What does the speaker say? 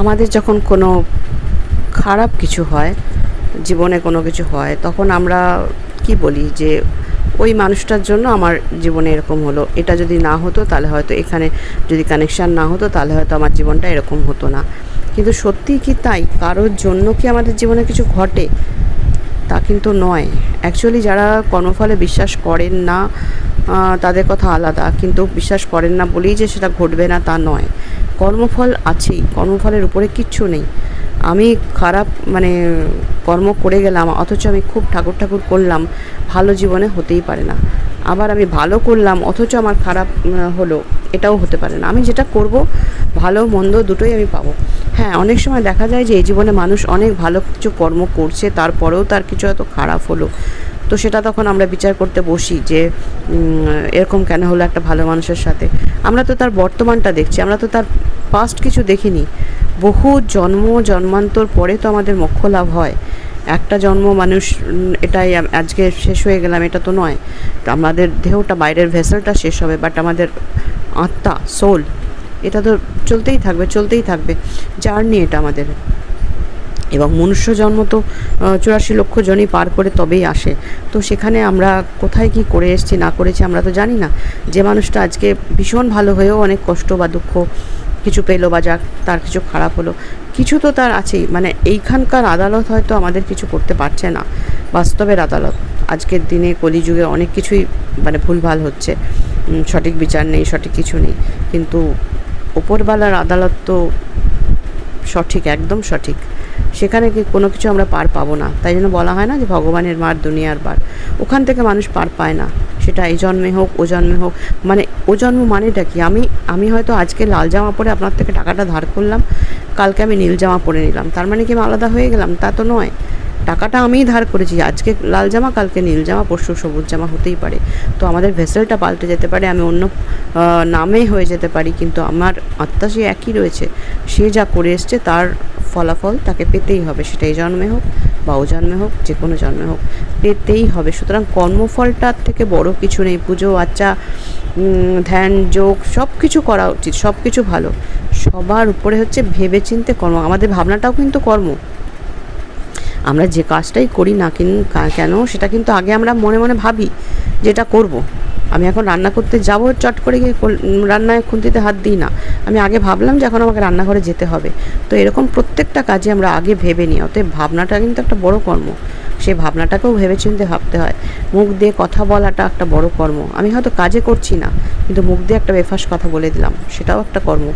আমাদের যখন কোনো খারাপ কিছু হয়, জীবনে কোনো কিছু হয়, তখন আমরা কি বলি যে ওই মানুষটার জন্য আমার জীবনে এরকম হলো, এটা যদি না হতো তাহলে হয়তো এখানে যদি কানেকশান না হতো তাহলে হয়তো আমার জীবনটা এরকম হতো না। কিন্তু সত্যিই কি তাই? কারোর জন্য কি আমাদের জীবনে কিছু ঘটে? তা কিন্তু নয়। অ্যাকচুয়ালি যারা কর্মফলে বিশ্বাস করেন না তাদের কথা আলাদা, কিন্তু বিশ্বাস করেন না বলেই যে সেটা ঘটবে না তা নয়। কর্মফল আছেই, কর্মফলের উপরে কিচ্ছু নেই। আমি খারাপ কর্ম করে গেলাম, অথচ আমি খুব ঠাকুর ঠাকুর করলাম, ভালো জীবনে হতেই পারে না। আবার আমি ভালো করলাম অথচ আমার খারাপ হলো, এটাও হতে পারে না। আমি যেটা করব, ভালো মন্দ দুটোই আমি পাবো। হ্যাঁ, অনেক সময় দেখা যায় যে এই জীবনে মানুষ অনেক ভালো কিছু কর্ম করছে, তারপরেও তার কিছু হয়তো খারাপ হলো। তো সেটা তখন আমরা বিচার করতে বসি যে এরকম কেন হলো একটা ভালো মানুষের সাথে। আমরা তো তার বর্তমানটা দেখছি, আমরা তো তার পাস্ট কিছু দেখিনি। বহু জন্ম জন্মান্তর পরে তো আমাদের মোক্ষ লাভ হয়। একটা জন্ম মানুষ এটাই আজকে শেষ হয়ে গেলাম এটা তো নয়। তো আমাদের দেহটা, বাইরের ভেসেলটা শেষ হবে, বাট আমাদের আত্মা, সোল, এটা তো চলতেই থাকবে, চলতেই থাকবে। জার্নি এটা আমাদের। এবং মনুষ্য জন্ম তো 84 লক্ষ জনই পার করে তবেই আসে। তো সেখানে আমরা কোথায় কি করে এসেছি না করেছি আমরা তো জানি না। যে মানুষটা আজকে ভীষণ ভালো হয়েও অনেক কষ্ট বা দুঃখ কিছু পেলো, বা যাক তার কিছু খারাপ হলো, কিছু তো তার আছেই। এইখানকার আদালত হয়তো আমাদের কিছু করতে পারছে না, বাস্তবের আদালত। আজকের দিনে কলিযুগে অনেক কিছুই ভুলভাল হচ্ছে, সঠিক বিচার নেই, সঠিক কিছু নেই। কিন্তু ওপরওয়ালার আদালত তো সঠিক, একদম সঠিক। সেখানে কি কোনো কিছু আমরা পার পাবো না। তাই জন্য বলা হয় না যে ভগবানের মার দুনিয়ার বার, ওখান থেকে মানুষ পার পায় না। সেটা এই জন্মে হোক, ও জন্মে হোক। ও জন্ম মানেটা কি? আমি হয়তো আজকে লাল জামা পরে আপনার থেকে টাকাটা ধার করলাম, কালকে আমি নীল জামা পরে নিলাম, তার মানে কি আমি আলাদা হয়ে গেলাম? তা তো নয়। টাকাটা আমিই ধার করেছি, আজকে লাল জামা, কালকে নীল জামা, পরশু সবুজ জামা হতেই পারে। তো আমাদের ভেসেলটা পাল্টে যেতে পারে, আমি অন্য নামে হয়ে যেতে পারি, কিন্তু আমার আত্মা সে একই রয়েছে। সে যা করে এসছে তার ফলাফল তাকে পেতেই হবে, সেটা এই জন্মে হোক বা ও জন্মে হোক, যে কোনো জন্মে হোক, পেতেই হবে। সুতরাং কর্মফলটার থেকে বড় কিছু নেই। পুজো আচ্চা, ধ্যান, যোগ সব কিছু করা উচিত, সব কিছু ভালো। সবার উপরে হচ্ছে ভেবেচিন্তে কর্ম। আমাদের ভাবনাটাও কিন্তু কর্ম। আমরা যে কাজটাই করি না কেন, সেটা কিন্তু আগে আমরা মনে মনে ভাবি যে এটা করবো। আমি এখন রান্না করতে যাব, চট করে গিয়ে রান্নায় খুন্তিতে হাত দিই না। আমি আগে ভাবলাম যে এখন আমাকে রান্নাঘরে যেতে হবে। তো এরকম প্রত্যেকটা কাজে আমরা আগে ভেবে নিই। অতএব ভাবনাটা কিন্তু একটা বড় কর্ম। সেই ভাবনাটাকেও ভেবেচিন্তে ভাবতে হয়। মুখ দিয়ে কথা বলাটা একটা বড় কর্ম। আমি হয়তো কাজে করছি না, কিন্তু মুখ দিয়ে একটা বেফাস কথা বলে দিলাম, সেটাও একটা কর্ম।